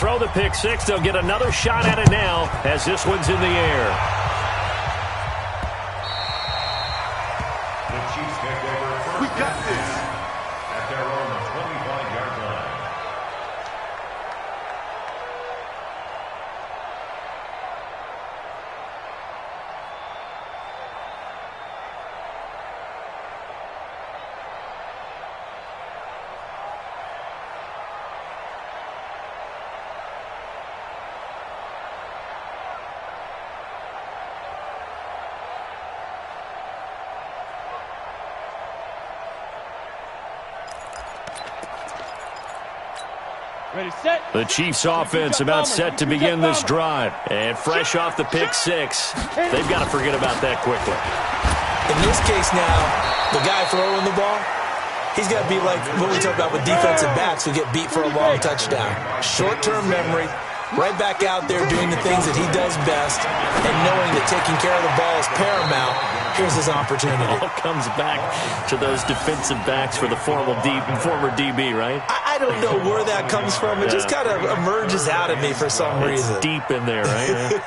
throw the pick six. They'll get another shot at it now as this one's in the air. The Chiefs take over first. We got this. At their own 25-yard line. Ready, set. The Chiefs offense about set to begin this drive. And fresh off the pick six, they've got to forget about that quickly. In this case now, the guy throwing the ball, he's got to be like what we talk about with defensive backs who get beat for a long touchdown. Short-term memory, right back out there doing the things that he does best, and knowing that taking care of the ball is paramount. Here's his opportunity. It all comes back to those defensive backs for the former DB, right? I don't know where that comes from. It just kind of emerges out of me for some reason. It's deep in there, right?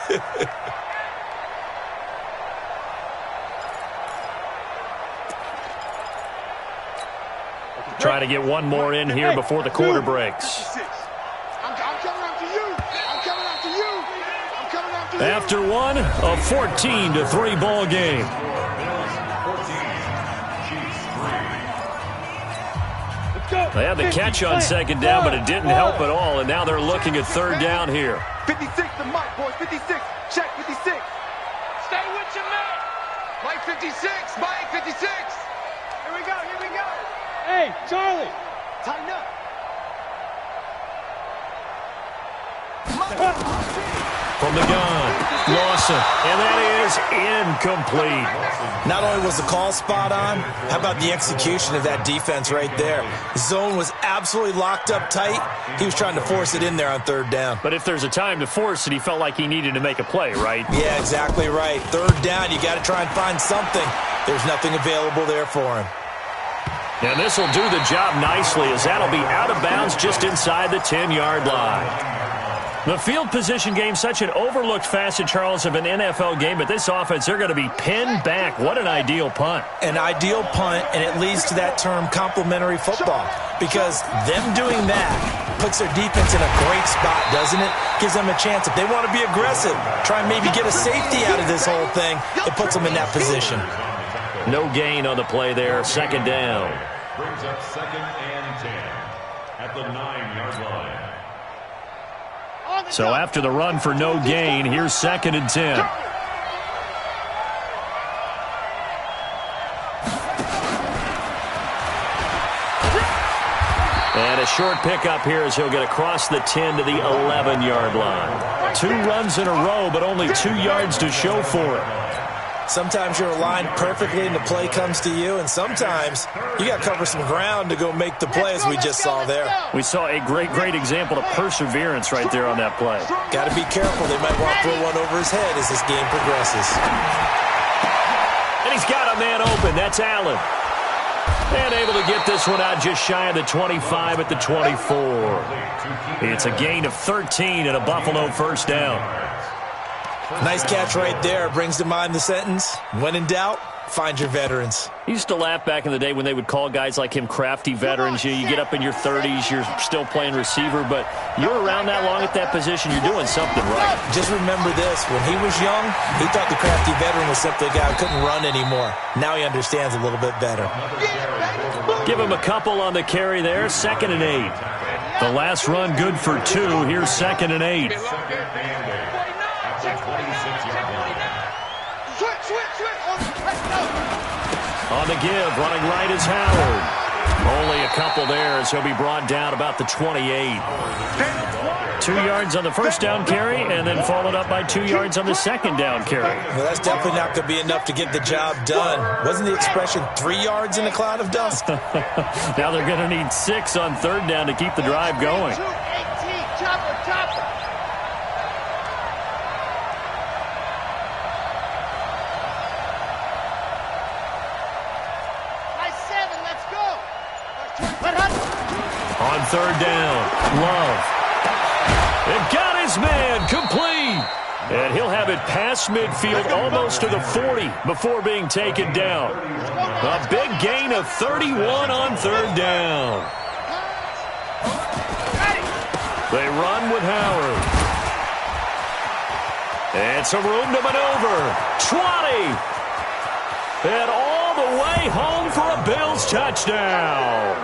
Trying to get one more in here before the quarter breaks. After one, a 14-3 ball game. They had the catch on second down, but it didn't help at all, and now they're looking at third down here. 56, the mark, boys. 56. Check 56. Stay with your man. Mike 56. Mike 56. Here we go. Here we go. Hey, Charlie. Tighten up. From the gun, Lawson, and that is incomplete. Not only was the call spot on, how about the execution of that defense right there? The zone was absolutely locked up tight. He was trying to force it in there on third down. But if there's a time to force it, he felt like he needed to make a play, right? Yeah, exactly right. Third down, you got to try and find something. There's nothing available there for him. And this will do the job nicely, as that'll be out of bounds just inside the 10-yard line. The field position game, such an overlooked facet, Charles, of an NFL game, but this offense, they're going to be pinned back. What an ideal punt. An ideal punt, and it leads to that term complementary football, because them doing that puts their defense in a great spot, doesn't it? Gives them a chance. If they want to be aggressive, try and maybe get a safety out of this whole thing, it puts them in that position. No gain on the play there, second down. Brings up second and 10 at the 9-yard line. So after the run for no gain, here's second and 10. And a short pickup here as he'll get across the 10 to the 11-yard line. 2 runs in a row, but only 2 yards to show for it. Sometimes you're aligned perfectly and the play comes to you, and sometimes you got to cover some ground to go make the play, as we just saw there. We saw a great example of perseverance right there on that play. Got to be careful. They might want to throw one over his head as this game progresses. And he's got a man open. That's Allen. And able to get this one out just shy of the 25 at the 24. It's a gain of 13 and a Buffalo first down. Nice catch right there. Brings to mind the sentence, when in doubt, find your veterans. I used to laugh back in the day when they would call guys like him crafty veterans. You get up in your 30s, you're still playing receiver, but you're around that long at that position, you're doing something right. Just remember this. When he was young, he thought the crafty veteran was simply a guy who couldn't run anymore. Now he understands a little bit better. Give him a couple on the carry there, second and 8. The last run good for 2. Here's second and 8. On the give, running right is Howard. Only a couple there as he'll be brought down about the 28. 2 yards on the first down carry, and then followed up by 2 yards on the second down carry. Well, that's definitely not going to be enough to get the job done. Wasn't the expression 3 yards in a cloud of dust? Now they're going to need 6 on third down to keep the drive going. On third down, Love. And he'll have it past midfield almost to the 40 before being taken down. A big gain of 31 on third down. They run with Howard. And some room to maneuver. 20. And all the way home for a Bills touchdown.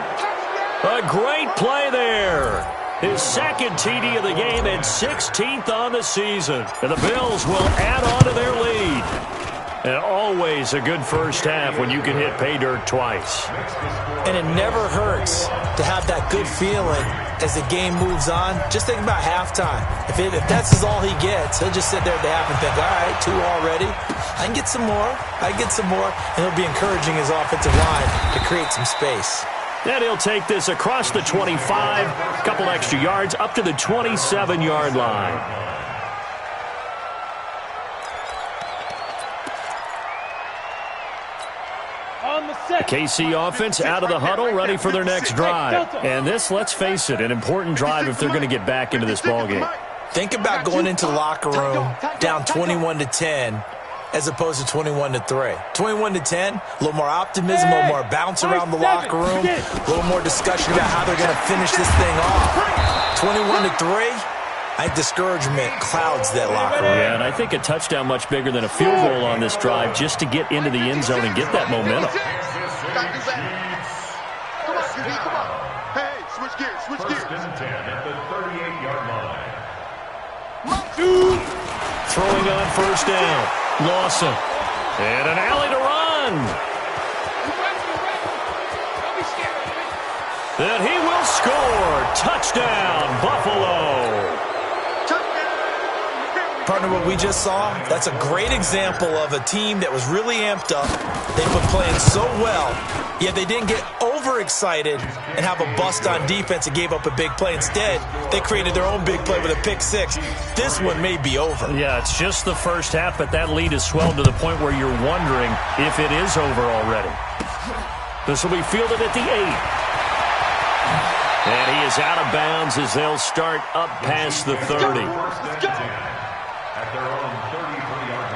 A great play there. His second TD of the game and 16th on the season. And the Bills will add on to their lead. And always a good first half when you can hit pay dirt twice. And it never hurts to have that good feeling as the game moves on. Just think about halftime. If that's all he gets, he'll just sit there at the half and think, all right, 2 already. I can get some more. I can get some more. And he'll be encouraging his offensive line to create some space. And he'll take this across the 25, a couple extra yards, up to the 27-yard line. The KC offense out of the huddle, ready for their next drive. And this, let's face it, an important drive if they're going to get back into this ballgame. Think about going into the locker room down 21-10 as opposed to 21-3. 21-10, a little more optimism, a little more bounce around the locker room, a little more discussion about how they're going to finish this thing off. 21-3. I think discouragement clouds that locker room. Yeah, and I think a touchdown much bigger than a field goal on this drive just to get into the end zone and get that momentum. Come on, QB, come on. Hey, switch gears, switch gears. First and 10 at the 38-yard line. Throwing on first down. Lawson. And an alley to run. And he will score. Touchdown, Buffalo. Partner, what we just saw, that's a great example of a team that was really amped up. They've been playing so well, yet they didn't get overexcited and have a bust on defense and gave up a big play. Instead, they created their own big play with a pick six. This one may be over. Yeah, it's just the first half, but that lead has swelled to the point where you're wondering if it is over already. This will be fielded at the 8. And he is out of bounds as they'll start up past the 30. At their own 33-yard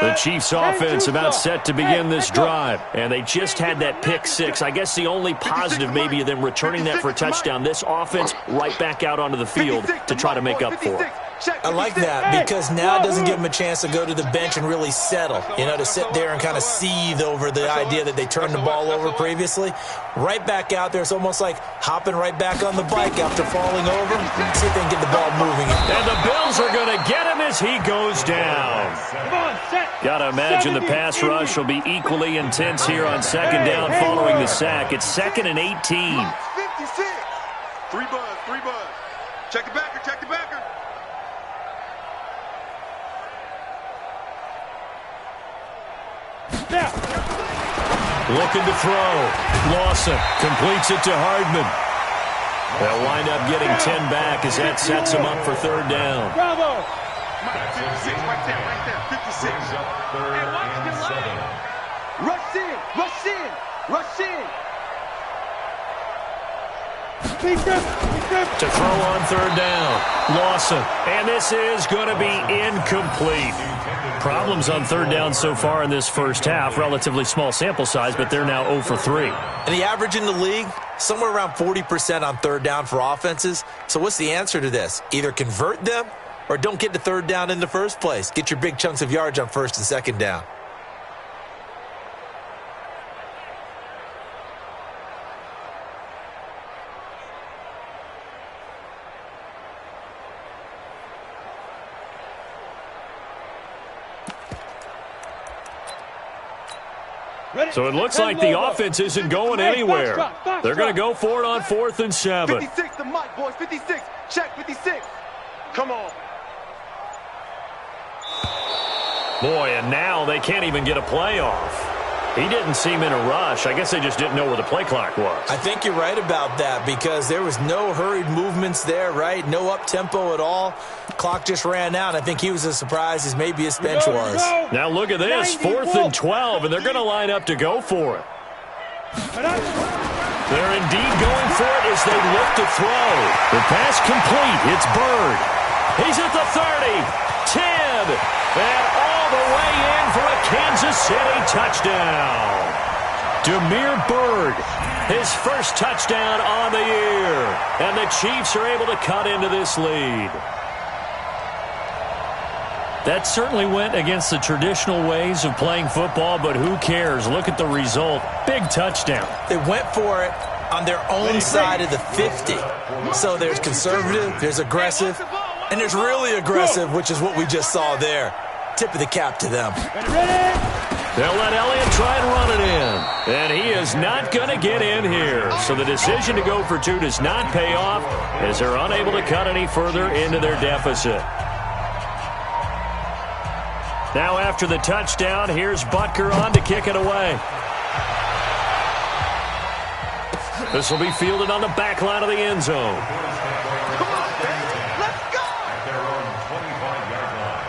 line. The Chiefs offense about set to begin this drive. And they just had that pick six. I guess the only positive maybe of them returning that for a touchdown. This offense right back out onto the field to try to make up for it. I like that because now it doesn't give them a chance to go to the bench and really settle, to sit there and kind of seethe over the idea that they turned the ball over previously. Right back out there, it's almost like hopping right back on the bike after falling over. See if they can get the ball moving. And the Bills are going to get him as he goes down. Got to imagine the pass rush will be equally intense here on second down following the sack. It's 2nd and 18. 56. 3 buzz. Check the backer. Looking to throw. Lawson completes it to Hardman. They'll wind up getting 10 back as that sets him up for third down. Bravo! 56 right there. 56. Third and 7. Rush in. To throw on third down. Lawson. And this is going to be incomplete. Problems on third down so far in this first half. Relatively small sample size, but they're now 0 for 3. And the average in the league, somewhere around 40% on third down for offenses. So what's the answer to this? Either convert them or don't get to third down in the first place. Get your big chunks of yards on first and second down. So it looks like the offense isn't going anywhere. They're going to go for it on 4th and 7. 56 to Mike, boys. 56. Check 56. Come on. Boy, and now they can't even get a play off. He didn't seem in a rush. I guess they just didn't know where the play clock was. I think you're right about that because there was no hurried movements there, right? No up-tempo at all. Clock just ran out. I think he was as surprised as maybe his bench was. Now look at this. 4th and 12, and they're going to line up to go for it. They're indeed going for it as they look to throw. The pass complete. It's Bird. He's at the 30, 10, and all the way in for a Kansas City touchdown. Damiere Byrd, his first touchdown on the year. And the Chiefs are able to cut into this lead. That certainly went against the traditional ways of playing football, but who cares? Look at the result. Big touchdown. They went for it on their own side of the 50. So there's conservative, there's aggressive, and there's really aggressive, which is what we just saw there. Tip of the cap to them. They'll let Elliott try and run it in. And he is not going to get in here. So the decision to go for two does not pay off as they're unable to cut any further into their deficit. Now after the touchdown, here's Butker on to kick it away. This will be fielded on the back line of the end zone. Come on, baby. Let's go. At their own 25-yard line.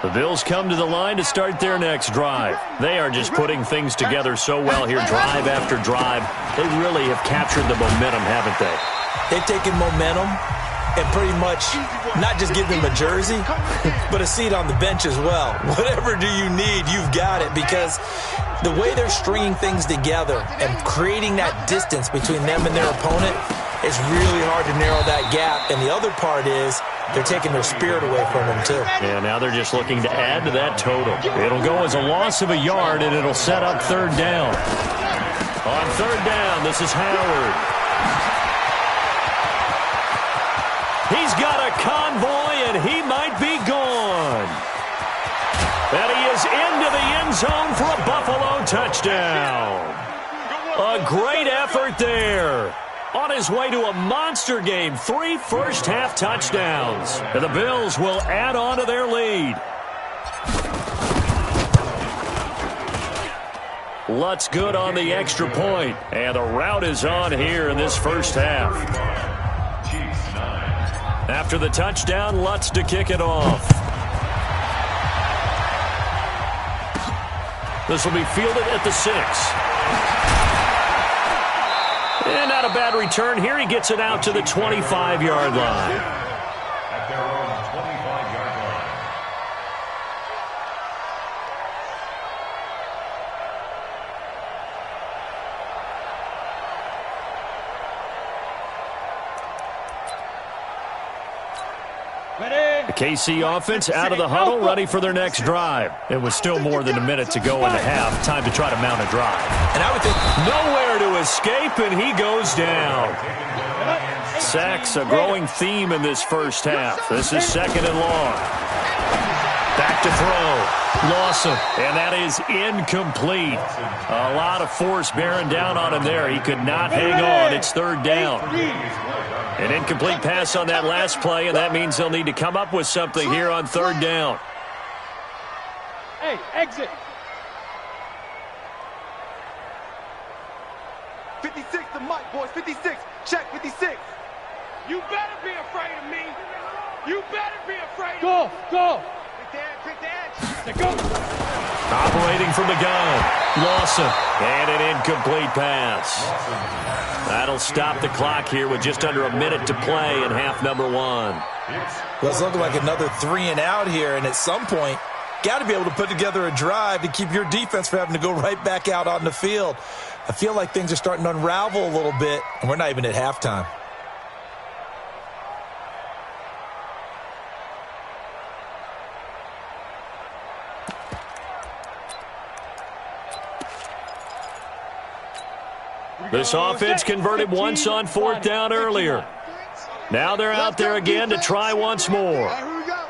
The Bills come to the line to start their next drive. They are just putting things together so well here, drive after drive. They really have captured the momentum, haven't they? They've taken momentum and pretty much not just give them a jersey, but a seat on the bench as well. Whatever do you need, you've got it, because the way they're stringing things together and creating that distance between them and their opponent, it's really hard to narrow that gap. And the other part is they're taking their spirit away from them, too. Yeah, now they're just looking to add to that total. It'll go as a loss of a yard, and it'll set up third down. On third down, this is Howard. He's got a convoy, and he might be gone. And he is into the end zone for a Buffalo touchdown. A great effort there. On his way to a monster game, 3 first-half touchdowns. And the Bills will add on to their lead. Lutz good on the extra point. And the route is on here in this first half. After the touchdown, Lutz to kick it off. This will be fielded at the 6. And not a bad return here. He gets it out to the 25-yard line. At their own 25-yard line. The KC offense out of the huddle, ready for their next drive. It was still more than a minute to go in the half. Time to try to mount a drive. And I would think nowhere to escape, and he goes down. Sacks, a growing theme in this first half. This is second and long. Back to throw. Lawson, and that is incomplete. A lot of force bearing down on him there. He could not hang on. It's third down. An incomplete pass on that last play, and that means they'll need to come up with something here on third down. Hey, exit. 56 to Mike, boys. 56. Check 56. You better be afraid of me. You better be afraid of Go, go. Quick dance. Go. Operating from the gun. Lawson. And an incomplete pass. That'll stop the clock here with just under a minute to play in half number 1. well, it's looking like another 3 and out here, and at some point, got to be able to put together a drive to keep your defense from having to go right back out on the field. I feel like things are starting to unravel a little bit, and we're not even at halftime. This offense converted once on fourth down earlier. Now they're out there again to try once more. Here we go.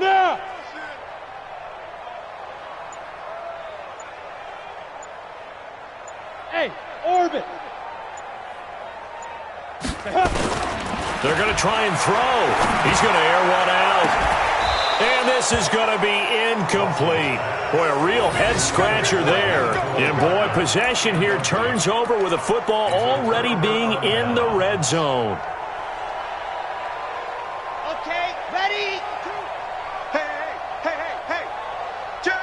Now. Hey, orbit. They're going to try and throw. He's going to air one out. And this is going to be incomplete. Boy, a real head-scratcher there. And, boy, possession here turns over with the football already being in the red zone. Okay, Ready? Hey. Check.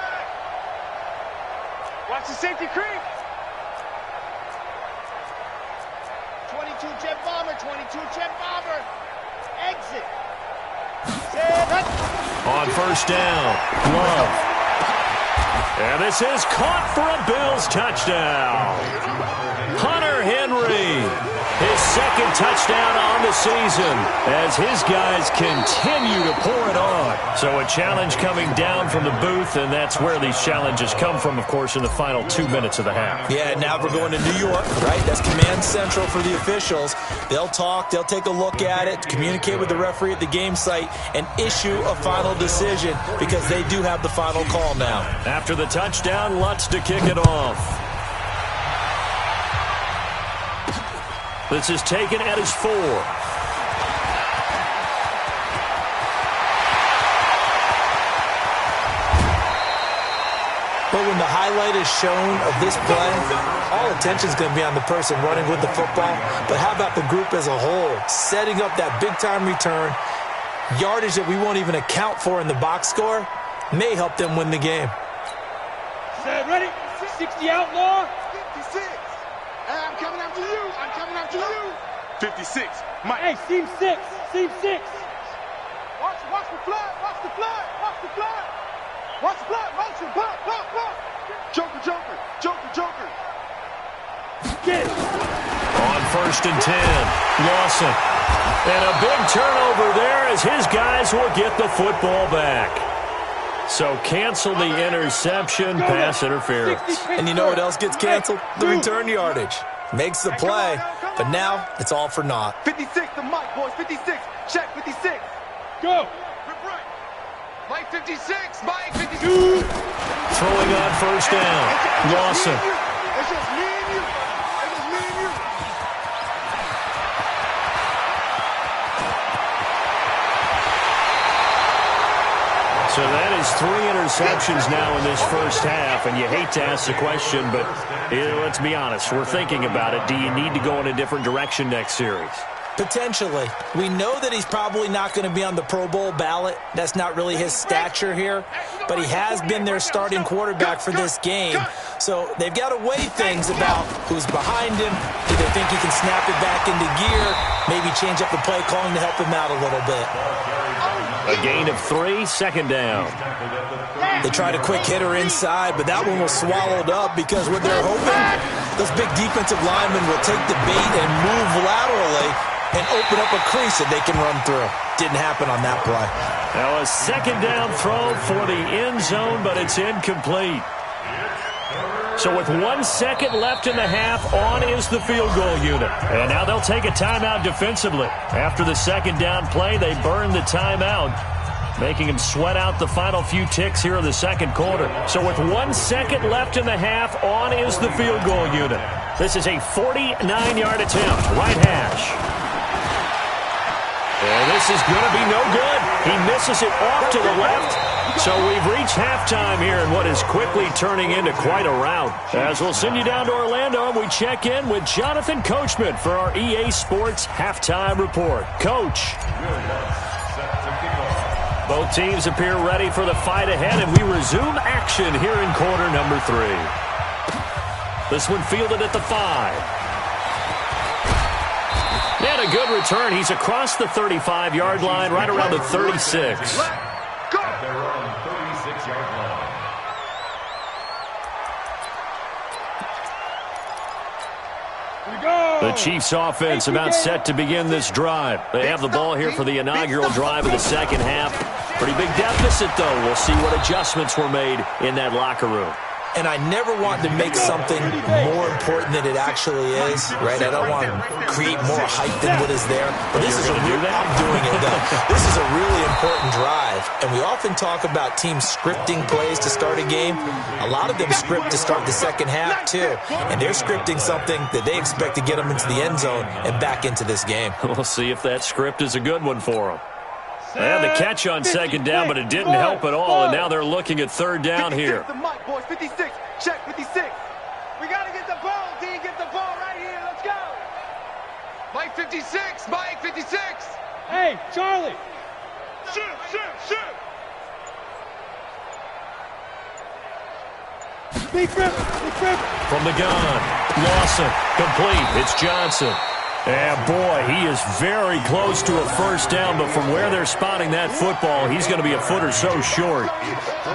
Watch the safety creep. 22 jet bomber, 22 jet bomber. Exit. On first down, Love. And this is caught for a Bills touchdown. Hunter Henry, his second touchdown on the season as his guys continue to pour it on. So a challenge coming down from the booth, and that's where these challenges come from, of course, in the final 2 minutes of the half. Yeah, now we're going to New York, right? That's command central for the officials. They'll talk, they'll take a look at it, communicate with the referee at the game site, and issue a final decision because they do have the final call now. After the touchdown, Lutz to kick it off. This is taken at his 4. But when the highlight is shown of this play, all attention is going to be on the person running with the football. But how about the group as a whole, setting up that big-time return, yardage that we won't even account for in the box score, may help them win the game. Set, ready? 60 outlaw. 56. Hey, I'm coming after you. 56. Mike. Hey, seam 6. Seam 6. Watch the flood. Watch the flood. Motion. Block. Joker. Get it. On first and 10, Lawson. And a big turnover there as his guys will get the football back. So cancel the interception, pass interference. And you know what else gets canceled? The return yardage. Makes the play, but now it's all for naught. 56, the mic, boys. 56. Check 56. Go. Mike 56, Mike 56. Throwing on first down, Lawson. It's just me and you. So that is 3 interceptions now in this first half, and you hate to ask the question, but let's be honest, we're thinking about it. Do you need to go in a different direction next series? Potentially. We know that he's probably not going to be on the Pro Bowl ballot. That's not really his stature here. But he has been their starting quarterback for this game. So they've got to weigh things about who's behind him. Do they think he can snap it back into gear? Maybe change up the play calling to help him out a little bit. A gain of 3, second down. They tried a quick hitter inside, but that one was swallowed up because what they're hoping, those big defensive linemen will take the bait and move laterally and open up a crease that they can run through. Didn't happen on that play. Now a second down throw for the end zone, but it's incomplete. So with 1 second left in the half, on is the field goal unit. And now they'll take a timeout defensively. After the second down play, they burn the timeout, making them sweat out the final few ticks here in the second quarter. So with 1 second left in the half, on is the field goal unit. This is a 49-yard attempt, right hash. And this is going to be no good. He misses it off to the left. So we've reached halftime here in what is quickly turning into quite a rout. As we'll send you down to Orlando, we check in with Jonathan Coachman for our EA Sports Halftime Report. Coach. Both teams appear ready for the fight ahead, and we resume action here in quarter number 3. This one fielded at the 5. And a good return. He's across the 35-yard line, right around the 36. Their own 36-yard line. The Chiefs offense about set to begin this drive. They have the ball here for the inaugural drive of the second half. Pretty big deficit, though. We'll see what adjustments were made in that locker room. And I never want to make something more important than it actually is, right? I don't want to create more hype than what is there. But this is I'm doing it, though. This is a really important drive. And we often talk about teams scripting plays to start a game. A lot of them script to start the second half, too. And they're scripting something that they expect to get them into the end zone and back into this game. We'll see if that script is a good one for them. They had the catch on second down, but it didn't help at all, and now they're looking at third down here. The mic, boys. 56. Check 56. We got to get the ball, D. Get the ball right here. Let's go. Mike 56. Mike 56. Hey, Charlie. Big rip. From the gun. Lawson. Complete. It's Johnson. And, boy, he is very close to a first down, but from where they're spotting that football, he's going to be a foot or so short.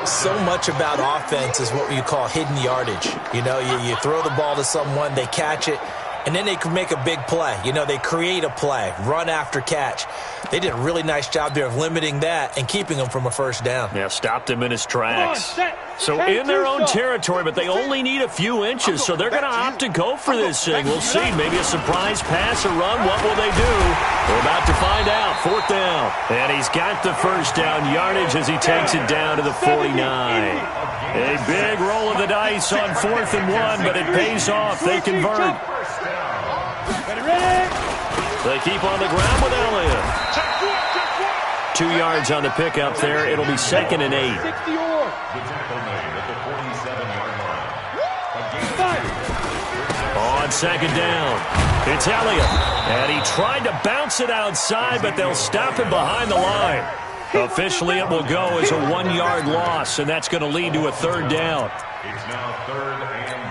So much about offense is what you call hidden yardage. You know, you throw the ball to someone, they catch it, and then they can make a big play. You know, they create a play, run after catch. They did a really nice job there of limiting that and keeping him from a first down. Yeah, stopped him in his tracks. So in their own territory, but they only need a few inches, so they're going to opt to go for this thing. We'll see. Maybe a surprise pass or run. What will they do? We're about to find out. Fourth down. And he's got the first down yardage as he takes it down to the 49. A big roll of the dice on 4th and 1, but it pays off. They convert. They keep on the ground with Elliott. 2 yards on the pickup there. It'll be 2nd and 8. The tackle made at the 47-yard line. On 2nd down, it's Elliott. And he tried to bounce it outside, but they'll stop him behind the line. Officially, it will go as a 1-yard loss, and that's going to lead to a 3rd down. It's now 3rd and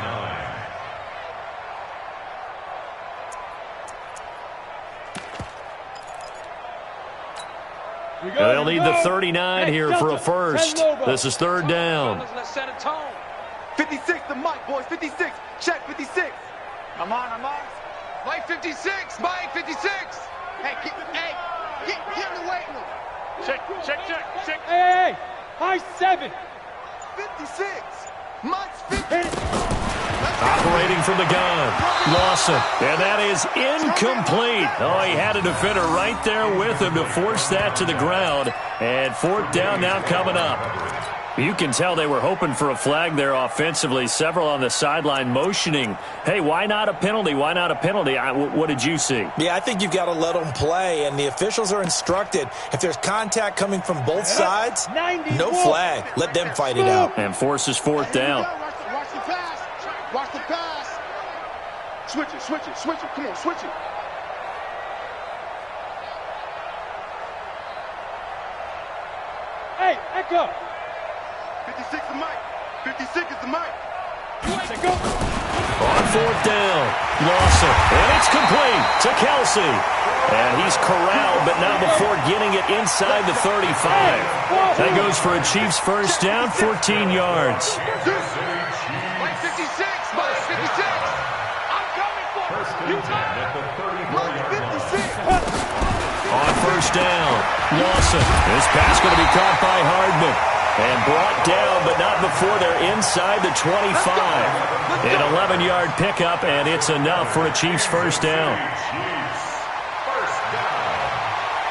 9. They'll need the 39 here for a first. This is 3rd down. Let's set a tone. 56, the mic, boys. 56. Check 56. I'm on. Mike 56. Mike 56. Hey, get in the weight room. Check. Hey, high 7. 56. Mike's 50. Operating from the gun. Lawson. And that is incomplete. Oh, he had a defender right there with him to force that to the ground. And 4th down now coming up. You can tell they were hoping for a flag there offensively. Several on the sideline motioning. Hey, why not a penalty? Why not a penalty? What did you see? Yeah, I think you've got to let them play, and the officials are instructed. If there's contact coming from both sides, no flag. Let them fight it out. And forces 4th down. Watch the pass. Watch the pass. Switch it. Come on, switch it. Hey, echo. 56 is the mic. 56 is the mic. Go. On 4th down, Lawson, and it's complete to Kelsey. And he's corralled, but not before getting it inside the 35. That goes for a Chiefs first down, 14 yards. Mike 56. Mike 56. I'm coming for you. At the 34-yard line. On first down, Lawson. This pass going to be caught by Hardman. And brought down, but not before they're inside the 25. An 11-yard pickup, and it's enough for a Chiefs first down. Chiefs. First down.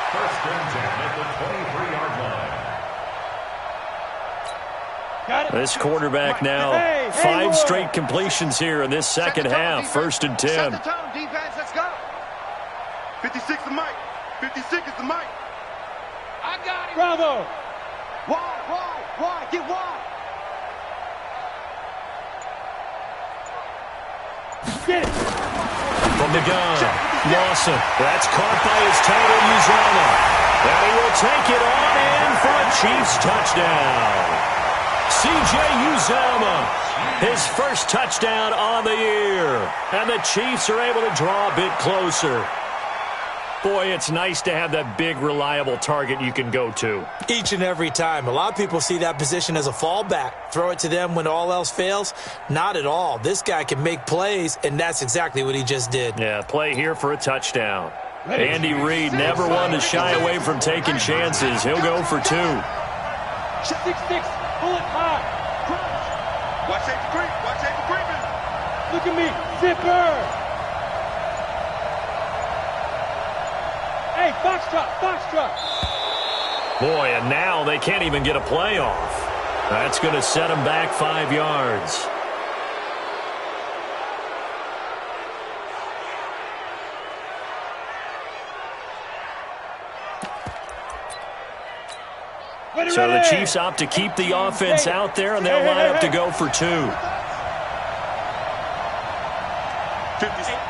1st and 10 at the 23-yard line. Got it. This quarterback now, Hey, 5 Lord. straight completions here in this second half. 1st and 10. Set the tone, defense. Let's go. 56 is the mic. 56 is the mic. I got him. Bravo. Why? Get wide. Get it. From the gun, Lawson. That's caught by his tight end, Uzama. And he will take it on in for a Chiefs touchdown. C.J. Uzama, his first touchdown on the year. And the Chiefs are able to draw a bit closer. Boy, it's nice to have that big, reliable target you can go to. Each and every time. A lot of people see that position as a fallback. Throw it to them when all else fails. Not at all. This guy can make plays, and that's exactly what he just did. Yeah, play here for a touchdown. Andy Reid never one to shy away from taking chances. He'll go for 2. 6-6. Pull it high. Watch safety creep. Watch safety creeping. Look at me. Zipper. Hey, Foxtrot. Boy, and now they can't even get a play off. That's going to set them back 5 yards. So the Chiefs opt to keep the offense out there, and they'll line up to go for 2. 56.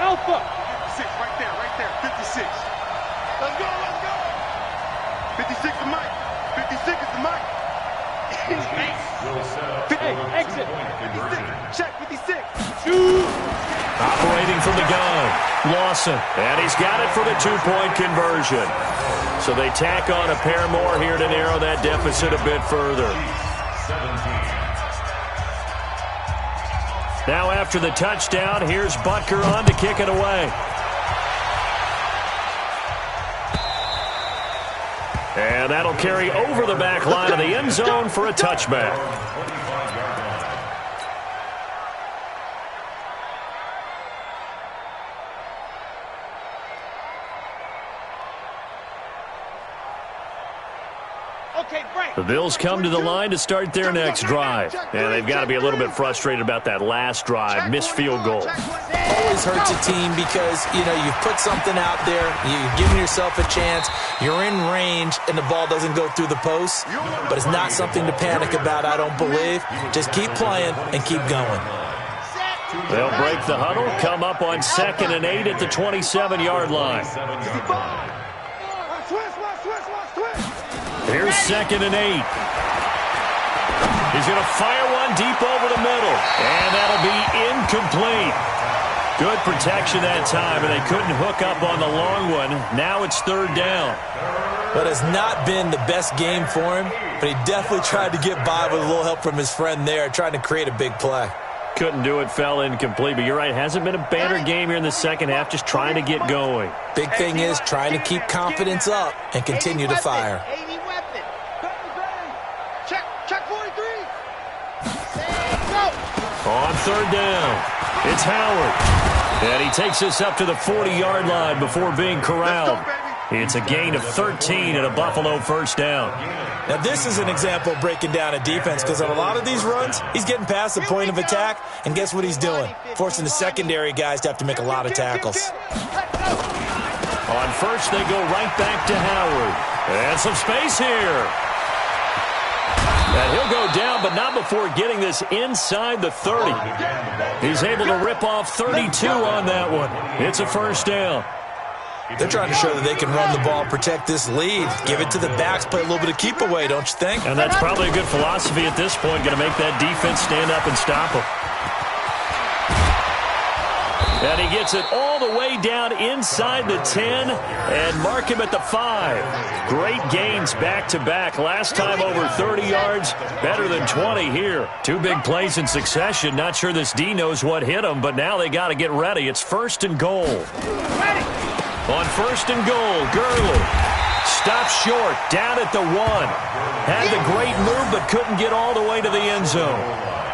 Alpha. 56 right there. 56. Let's go. 56 to Mike. 56 is the mark. Hey, exit. 56. Check 56. Shoot. Operating from the gun, Lawson. And he's got it for the two-point conversion. So they tack on a pair more here to narrow that deficit a bit further. Now after the touchdown, here's Butker on to kick it away. And that'll carry over the back line of the end zone for a touchback. The Bills come to the line to start their next drive. And they've got to be a little bit frustrated about that last drive, missed field goal. Always hurts a team because, you've put something out there, you've given yourself a chance, you're in range, and the ball doesn't go through the post. But it's not something to panic about, I don't believe. Just keep playing and keep going. They'll break the huddle, come up on 2nd and 8 at the 27-yard line. Here's 2nd and 8. He's going to fire one deep over the middle. And that'll be incomplete. Good protection that time, and they couldn't hook up on the long one. Now it's 3rd down. But it's not been the best game for him, but he definitely tried to get by with a little help from his friend there, trying to create a big play. Couldn't do it, fell incomplete. But you're right, hasn't been a banner game here in the second half, just trying to get going. Big thing is trying to keep confidence up and continue to fire. Check 43. On 3rd down, it's Howard. And he takes us up to the 40-yard line before being corralled. It's a gain of 13 and a Buffalo first down. Now, this is an example of breaking down a defense because on a lot of these runs, he's getting past the point of attack, and guess what he's doing? Forcing the secondary guys to have to make a lot of tackles. On first, they go right back to Howard. And some space here. And he'll go down, but not before getting this inside the 30. He's able to rip off 32 on that one. It's a first down. They're trying to show that they can run the ball, protect this lead, give it to the backs, play a little bit of keep away, don't you think? And that's probably a good philosophy at this point, going to make that defense stand up and stop him. And he gets it all the way down inside the 10 and mark him at the 5. Great gains back-to-back. Last time over 30 yards, better than 20 here. 2 big plays in succession. Not sure this D knows what hit him, but now they got to get ready. It's 1st and goal. On 1st and goal, Gurley stops short, down at the 1. Had the great move, but couldn't get all the way to the end zone.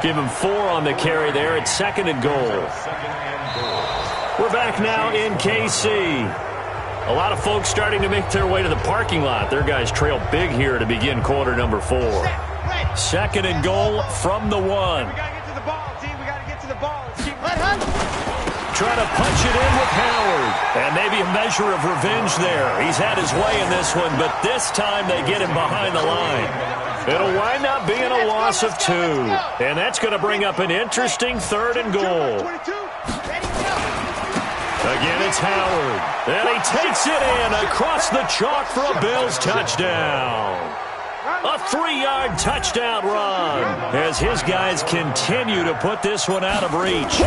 Give him 4 on the carry there at 2nd and goal. We're back now in KC. A lot of folks starting to make their way to the parking lot. Their guys trail big here to begin quarter number 4. 2nd and goal from the 1. We got to get to the ball, team. We got to get to the ball. Trying to punch it in with Howard. And maybe a measure of revenge there. He's had his way in this one, but this time they get him behind the line. It'll wind up being a loss of 2. And that's going to bring up an interesting 3rd and goal. Again, it's Howard. And he takes it in across the chalk for a Bills touchdown. A 3-yard touchdown run as his guys continue to put this one out of reach.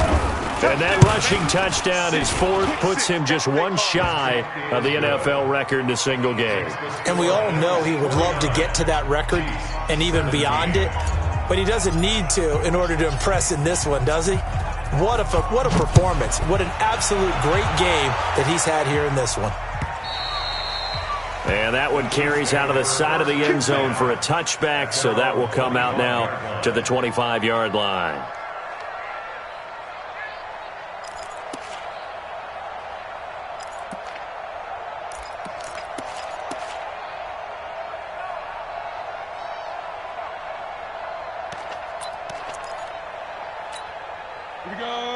And that rushing touchdown is 4th, puts him just 1 shy of the NFL record in a single game. And we all know he would love to get to that record and even beyond it, but he doesn't need to in order to impress in this one, does he? What a performance. What an absolute great game that he's had here in this one. And that one carries out of the side of the end zone for a touchback, so that will come out now to the 25-yard line.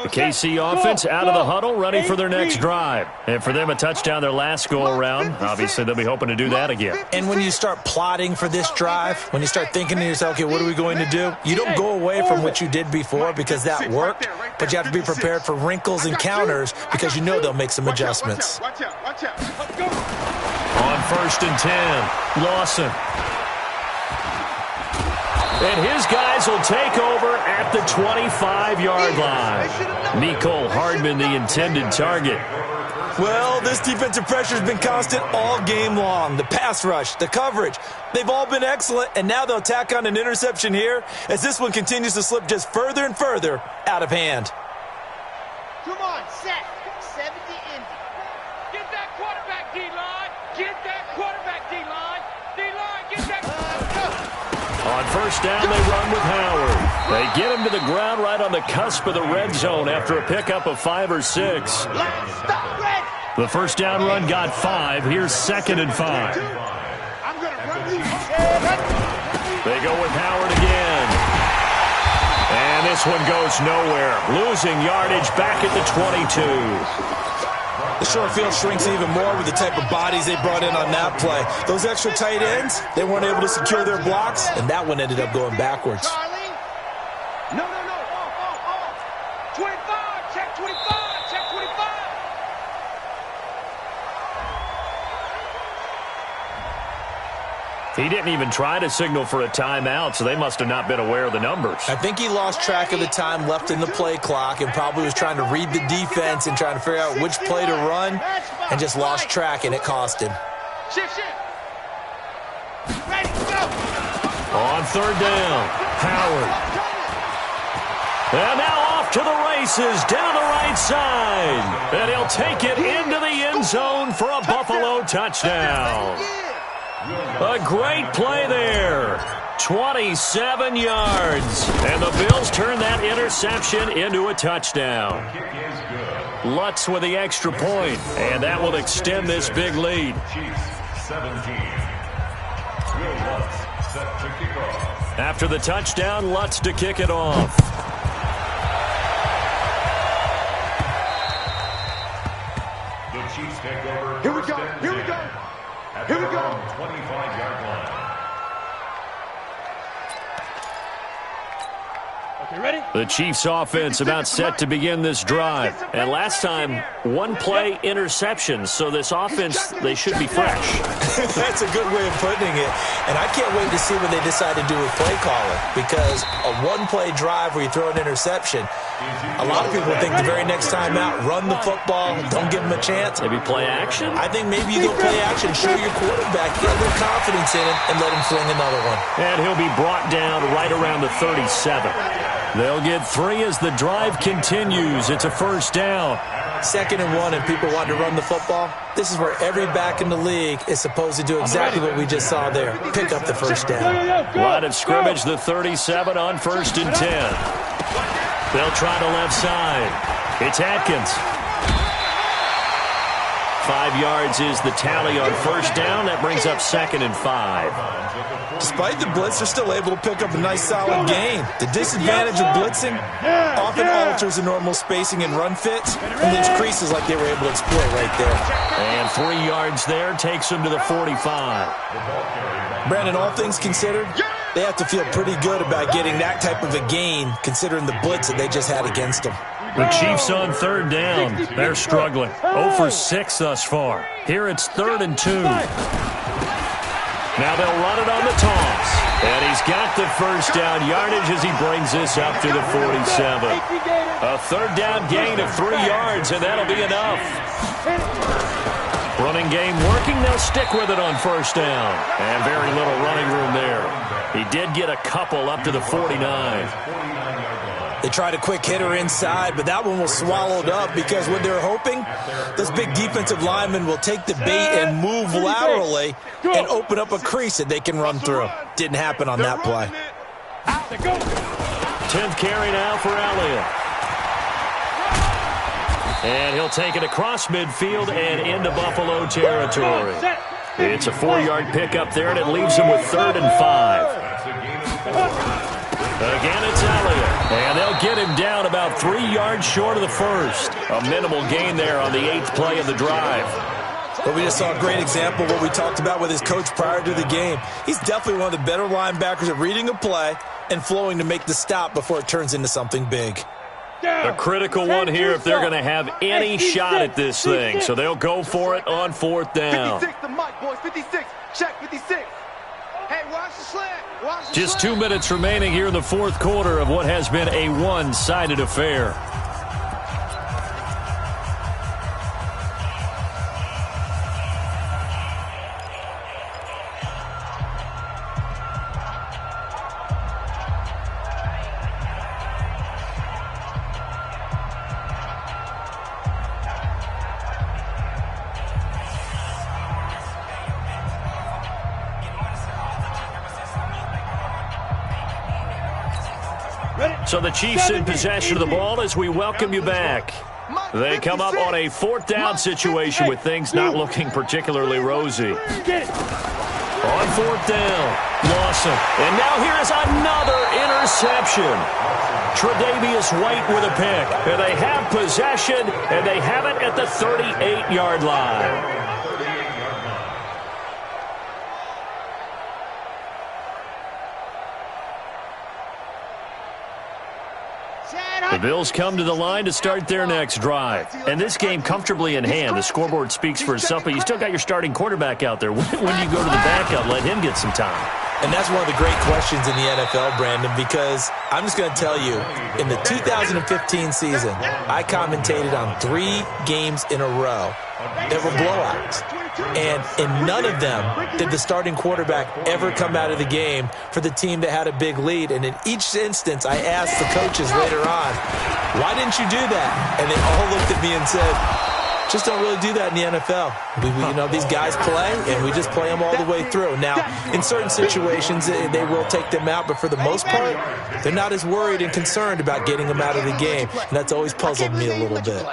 The KC offense out of the huddle, ready for their next drive. And for them, a touchdown their last go-around. Obviously, they'll be hoping to do that again. And when you start plotting for this drive, when you start thinking to yourself, okay, what are we going to do? You don't go away from what you did before because that worked, but you have to be prepared for wrinkles and counters because you know they'll make some adjustments. Watch out. On 1st and 10, Lawson. And his guys will take over at the 25-yard line. Mecole Hardman, the intended target. Well, this defensive pressure has been constant all game long. The pass rush, the coverage, they've all been excellent, and now they'll tack on an interception here as this one continues to slip just further and further out of hand. Come on, set. 70 Indy. Get that quarterback, D-line. Get that quarterback, D-line. D-line, get that. On first down, they run with Howard. They get him to the ground right on the cusp of the red zone after a pickup of 5 or 6. The first down run got 5. Here's 2nd and 5. They go with Howard again. And this one goes nowhere. Losing yardage back at the 22. The short field shrinks even more with the type of bodies they brought in on that play. Those extra tight ends, they weren't able to secure their blocks, and that one ended up going backwards. No. Off. 25, check 25, check 25. He didn't even try to signal for a timeout, so they must have not been aware of the numbers. I think he lost track of the time left in the play clock and probably was trying to read the defense and trying to figure out which play to run and just lost track, and it cost him. Shift. Ready, go. On third down, Howard. And now off to the races, down the right side. And he'll take it into the end zone for a Buffalo touchdown. A great play there. 27 yards. And the Bills turn that interception into a touchdown. Lutz with the extra point, and that will extend this big lead. After the touchdown, Lutz to kick it off. The Chiefs take over. Here we go. At their own 25-yard line. Okay, ready? The Chiefs offense about set to begin this drive. And last time, one play interception. So this offense, they should be fresh. That's a good way of putting it. And I can't wait to see what they decide to do with play calling, because a one-play drive where you throw an interception, a lot of people think the very next time out, run the football, don't give them a chance. Maybe play action? I think maybe you go play action, show your quarterback, get a little confidence in him, and let him fling another one. And he'll be brought down right around the 37. They'll get 3 as the drive continues. It's a first down. 2nd and 1, and people want to run the football. This is where every back in the league is supposed to do exactly what we just saw there. Pick up the first down. Line of scrimmage, the 37 on 1st and 10. They'll try to left side. It's Atkins. 5 yards is the tally on first down. That brings up 2nd and 5. Despite the blitz, they're still able to pick up a nice solid gain. The disadvantage of blitzing often alters the normal spacing and run fits, and leaves creases like they were able to exploit right there. And 3 yards there takes them to the 45. Brandon, all things considered, they have to feel pretty good about getting that type of a gain, considering the blitz that they just had against them. The Chiefs on third down. They're struggling. 0 for 6 thus far. Here it's 3rd and 2. Now they'll run it on the toss. And he's got the first down yardage as he brings this up to the 47. A third down gain of 3 yards, and that'll be enough. Running game working. They'll stick with it on first down. And very little running room there. He did get a couple up to the 49. They tried a quick hitter inside, but that one was swallowed up because what they're hoping, those big defensive linemen will take the bait and move laterally and open up a crease that they can run through. Didn't happen on that play. 10th carry now for Elliott. And he'll take it across midfield and into Buffalo territory. It's a 4-yard pickup there, and it leaves him with 3rd and 5. Again, it's Elliott. And they'll get him down about 3 yards short of the first. A minimal gain there on the 8th play of the drive. But we just saw a great example of what we talked about with his coach prior to the game. He's definitely one of the better linebackers at reading a play and flowing to make the stop before it turns into something big. A critical one here if they're going to have any shot at this thing. So they'll go for it on 4th down. 56 to Mike, boys. 56. Check 56. Hey, watch the slant. Watch the Just slant. 2 minutes remaining here in the fourth quarter of what has been a one-sided affair. So the Chiefs in possession of the ball as we welcome you back. They come up on a fourth down situation with things not looking particularly rosy. On fourth down, Lawson. And now here is another interception. Tre'Davious White with a pick. And they have possession, and they have it at the 38-yard line. The Bills come to the line to start their next drive. And this game comfortably in hand. The scoreboard speaks for itself, but you still got your starting quarterback out there. When do you go to the backup, let him get some time? And that's one of the great questions in the NFL, Brandon, because I'm just going to tell you, in the 2015 season, I commentated on 3 games in a row that were blowouts. And in none of them did the starting quarterback ever come out of the game for the team that had a big lead. And in each instance, I asked the coaches later on, why didn't you do that? And they all looked at me and said, just don't really do that in the NFL. You know, these guys play, and we just play them all the way through. Now, in certain situations, they will take them out, but for the most part, they're not as worried and concerned about getting them out of the game. And that's always puzzled me a little bit.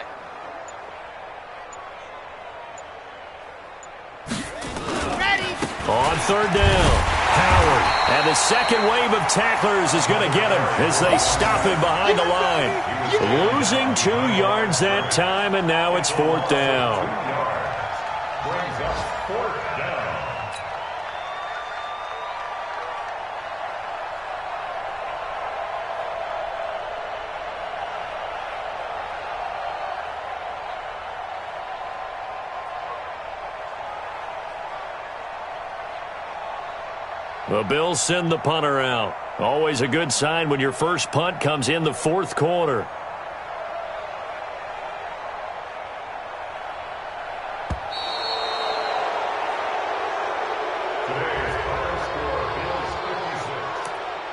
On third down, Howard. And the second wave of tacklers is going to get him as they stop him behind the line. Losing 2 yards that time, and now it's fourth down. Brings us fourth down. The Bills send the punter out. Always a good sign when your first punt comes in the fourth quarter. Today's final score, Bills 56.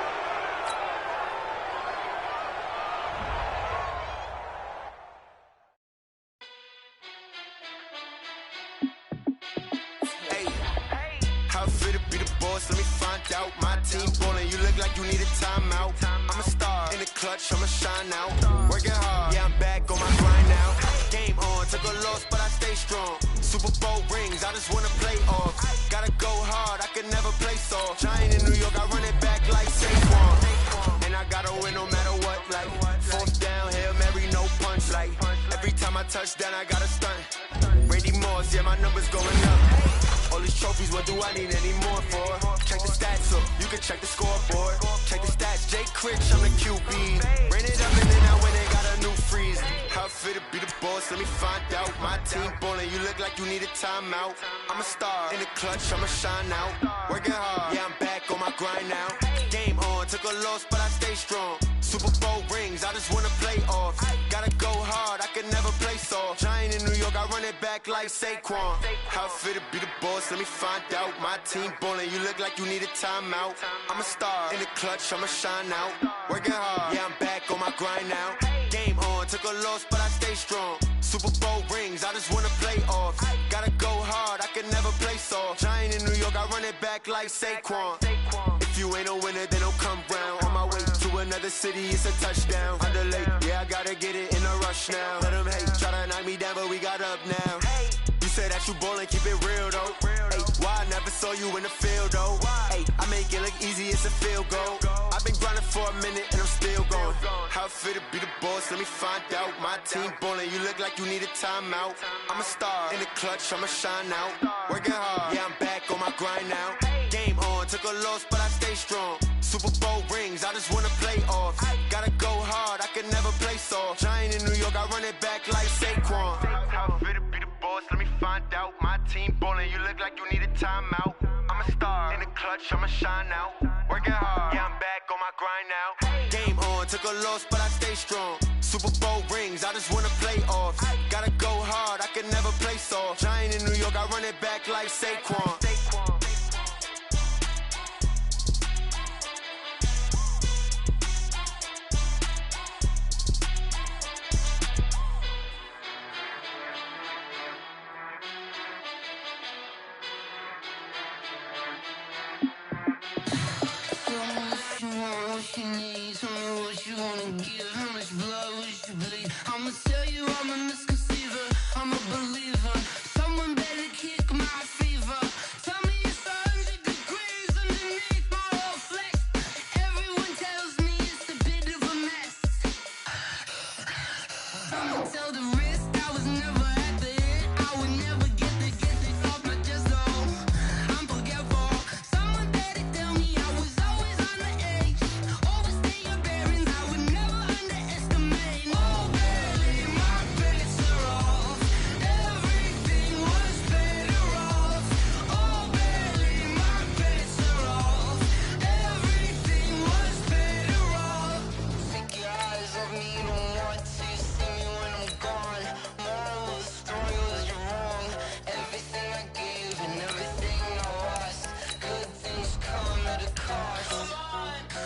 How fit to be the boss? Let me find out. My team ballin', you look like you need a timeout. I'm a star in the clutch, I'ma shine out. Working hard, yeah, I'm back on my grind now. Game on, took a loss, but I stay strong. Super Bowl rings, I just wanna play off. Gotta go hard, I can never play soft. Giant in New York, I run it back like Saquon. And I gotta win no matter what, like fourth down, Hail Mary, no punch, like every time I touch down, I gotta stunt. Randy Moss, yeah, my numbers going up. All these trophies, what do I need any more for? Check the stats up, you can check the scoreboard. Check the stats, Jay Critch, I'm the QB. Ran it up and then I went and got a new freeze. How fit to be the boss, let me find out. My team ballin', you look like you need a timeout. I'm a star in the clutch, I'ma shine out. Working hard, yeah, I'm back on my grind now. Game on, took a loss, but I stay strong. Super Bowl rings, I just wanna play off. Gotta go hard, I can never play soft. Giant in New York, I run it back like Saquon. How fit to be the boss, let me find out. My team ballin', you look like you need a timeout. I'm a star in the clutch, I'ma shine out. Working hard, yeah, I'm back on my grind now. Game on, took a loss, but I stay strong. Super Bowl rings, I just wanna play off. Gotta go hard, I can never play soft. Giant in New York, I run it back like Saquon. If you ain't a winner, then don't come round. On my way to another city, it's a touchdown. Underlay, yeah, I gotta get it in a rush now. Let them hate, try to knock me down, but we got up now. You said that you ballin', keep it real though. Hey, why I never saw you in the field though? Hey, I make it look easy, it's a field goal. I've been grinding for a minute and I'm still going. How fit to be the boss, let me find out. My team ballin', you look like you need a timeout. I'm a star in the clutch, I'ma shine out. Working hard, yeah, I'm back on my grind now. Game on, took a loss, but I stay strong. Super Bowl rings, I just wanna play off. Gotta go hard, I can never play soft. Giant in New York, I run it back like Saquon. How fit to be the boss, let me find out. My team ballin', you look like you need a timeout. I'm a star in the clutch, I'ma shine out. Working hard, yeah, I'm back on my grind now. Game on, took a loss, but I stay strong. Super Bowl rings, I just wanna play offs. Gotta go hard, I can never play soft. Giant in New York, I run it back like Saquon. What you need, tell me what you wanna give. How much blood would you bleed? I'ma tell you I'm a misconceiver, I'm a believer. Someone better kick my fever. Tell me it's 100 degrees underneath my whole flesh. Everyone tells me it's a bit of a mess. I'ma tell the risk I was never at the hit. I would never get this off my chest though. I'm forgetful. Someone better tell me I was always on the edge. Overstay your bearings, I would never underestimate. Oh baby, my bets are off. Everything was better off. Oh baby, my bets are off. Everything was better off. Take your eyes off me, you don't want to see me when I'm gone. Moral of the story was you're wrong. Everything I gave and everything I lost. Good things come at a cost.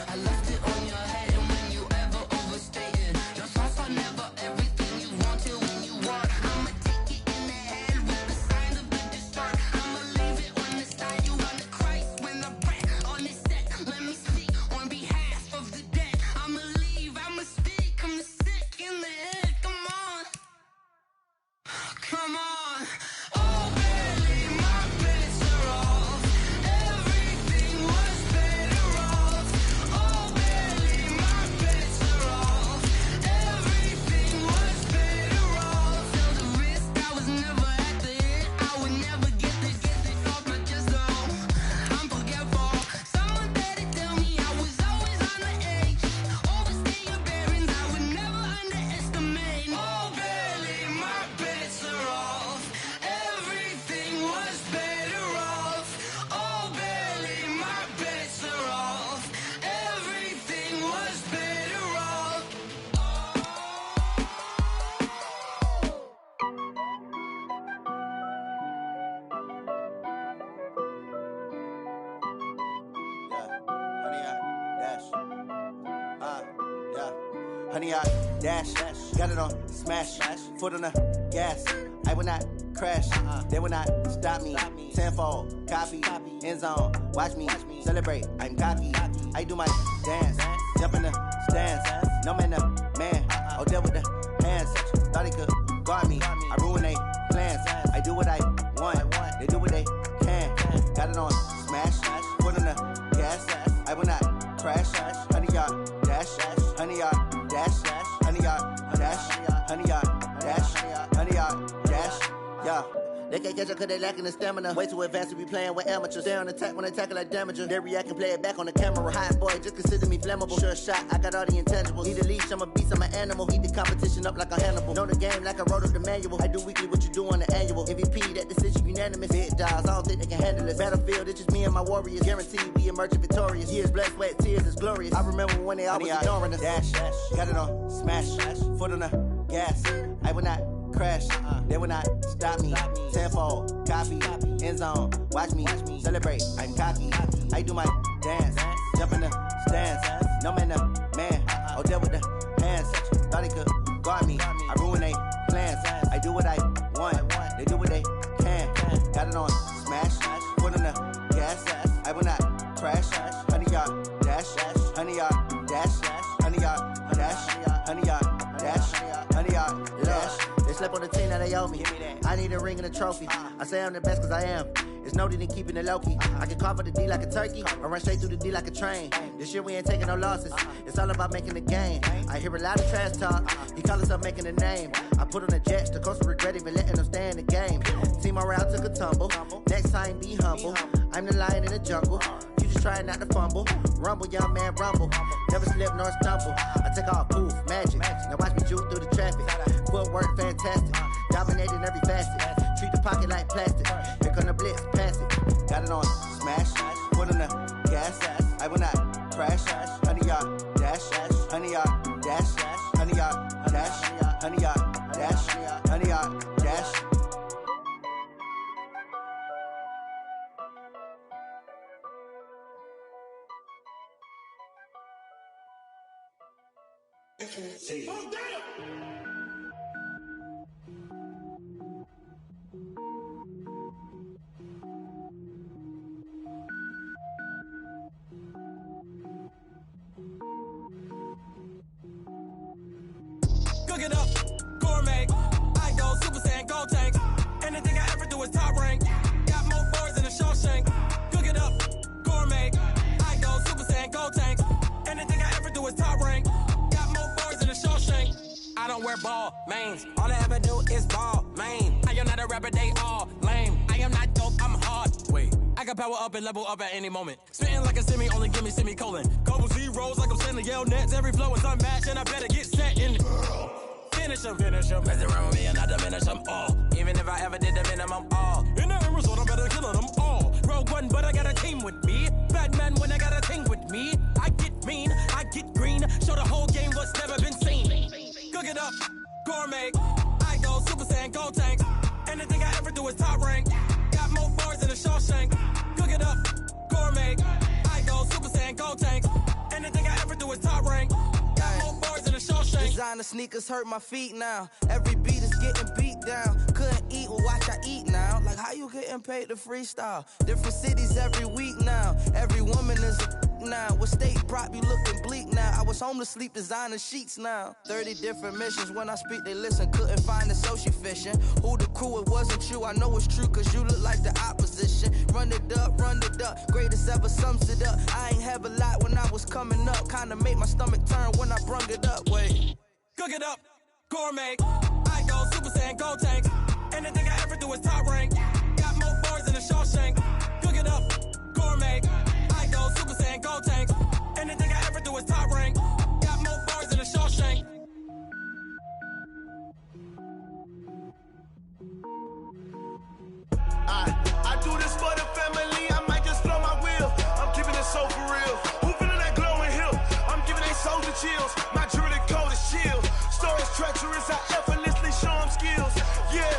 I left it on your head, and when you ever overstated, your thoughts are never everything you wanted when you want. I'ma take it in the head with the signs of the distort. I'ma leave it on the side. You want the Christ when I pray on this set. Let me speak on behalf of the dead. I'ma leave, I'ma speak. I'm the sick in the head. Come on, come on. Oh baby, my bets are off. Everything was better off. Oh baby, my bets are off. Everything was better off. Tell the risk I was never at the hit. I would never get this off my chest though. I'm forgetful. Someone better tell me I was always on the edge. Overstay your bearings, I would never underestimate. Oh baby, my bets are off. Everything was better off. Oh baby, my bets are off. Everything was better off. Honey, I dash, got it on smash, foot on the gas. I will not crash, they will not stop me. Tenfold, copy, end zone, watch me celebrate. I'm cocky, I do my dance, jump in the stands. No man, the man, oh, deal with the hands. Thought he could guard me, I ruin they plans. I do what I want, they do what they can. Got it on smash, foot on the gas. I will not crash, honey, y'all dash, honey, y'all dash, honey, y'all dash, honey, y'all dash, honey, y'all dash, yeah. They can't catch up cause they lacking the stamina. Way too advanced to be playing with amateurs. Stay on attack when they tackle like damager. They react and play it back on the camera. Hot boy, just consider me flammable. Sure shot, I got all the intangibles. Need a leash, I'm a beast, I'm an animal. Heat the competition up like a Hannibal. Know the game like I wrote up the manual. I do weekly what you do on the annual. MVP, that decision unanimous. Big dogs, I don't think they can handle this. Battlefield, it's just me and my warriors. Guaranteed we emerging victorious. Years, blood, sweat, tears, it's glorious. I remember when they always ignoring us. Dash, got it on smash, foot on the gas. I will not crash, they will not stop me. Tenfold, copy, end zone, watch me celebrate. I'm cocky, I do my dance, jump in the stands. No man, the man, oh, deal with the hands. Thought he could guard me, I ruin they plans. I do what I want, they do what they can. Got it on smash, foot on the gas. I will not crash, honey, y'all dash, honey, y'all dash, honey, y'all dash, honey, y'all dash, honey, y'all dash. They slept on the team, now they owe me. I need a ring and a trophy. I say I'm the best cause I am. It's no need in keeping it low-key. I can carve up the D like a turkey, or run straight through the D like a train. This year we ain't taking no losses. It's all about making the game. I hear a lot of trash talk. He call himself making a name. I put on the Jets, the coach will regret even letting them stay in the game. Team morale took a tumble. Next time be humble. I'm the lion in the jungle. You just trying not to fumble. Rumble, young man, rumble. Never slip nor stumble. I take off, poof, magic. Now watch me juke through the traffic. Footwork fantastic. Dominating every facet. Treat the pocket like plastic. Here come the blitz, pass it. Got it on smash, foot on the gas. I will not crash. 100-yard dash. 100-yard dash. 100-yard dash. 100-yard dash. 100-yard dash. Cook it up, gourmet. I go Super Saiyan, gold tank. Anything I ever do is top rank. Got more boards than a Shawshank. Cook it up, gourmet. I go Super Saiyan, gold tank. Anything I ever do is top rank. Got more boards than a Shawshank. I don't wear ball mains. All I ever do is ball main. I am not a rapper, they all lame. I am not dope, I'm hard. Wait, I can power up and level up at any moment. Spitting like a semi, only give me semicolon. Couple zeros like I'm sending yell nets. Every flow is unmatched and I better get set in. Finish them. Mess around with me and I diminish them all. Even if I ever did the minimum all. In the end result, I'm better killing them all. Rogue One, but I got a team with me. Batman when I got a thing with me. I get mean, I get green. Show the whole game what's never been seen. Cook it up, gourmet. I go Super Saiyan, gold tank. Anything I ever do is top rank. Got more bars than a Shawshank. Cook it up, gourmet. I go Super Saiyan, gold tank. Anything I ever do is top rank. Got more bars than a Shawshank. Designer sneakers hurt my feet now. Every beat is getting beat down. Couldn't eat, well watch I eat now. Like how you getting paid to freestyle? Different cities every week now. Every woman is a now. What state prop you looking bleak now? I was home to sleep designer sheets now. 30 different missions. When I speak they listen. Couldn't find it so she fishing. Who the crew, it wasn't you. I know it's true cause you look like the opposition. Run it up. Greatest ever sums it up. I ain't have a lot when I was coming up. Kinda made my stomach turn when I brung it up. Wait. Cook it up, gourmet. I go Super Saiyan, gold tank. Anything I ever do is top rank. Got more bars than a Shawshank. Cook it up, gourmet. I go Super Saiyan, gold tank. Anything I ever do is top rank. Got more bars than a Shawshank. I do this for the family. I might just blow my wheel. I'm keeping it so for real. Who feeling that glowing hill? I'm giving they souls the chills. My jewelry cold is chill. Stories treacherous. I effortlessly show them skills. Yeah.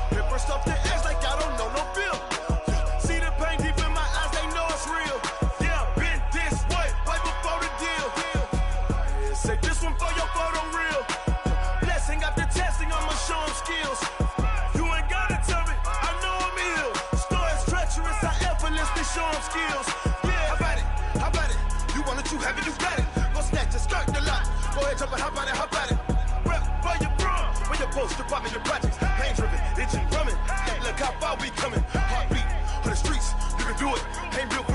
Paper stuff the edge like I don't know no feel. See the pain deep in my eyes. They know it's real. Yeah, been this way right before the deal. Say this one for your photo real. Blessing after testing. I'ma show them skills. You ain't gotta tell me. I know I'm ill. Stories treacherous. I effortlessly show them skills. Yeah. How about it? You want it, you have it, you got it. Go snatch it, skirt the lot. Go ahead, jump it, how about it? Rep for your bro. When your post, your pop, your projects. Pain driven, itching, drumming. Look how far we coming. Heartbeat for the streets. You can do it. Ain't built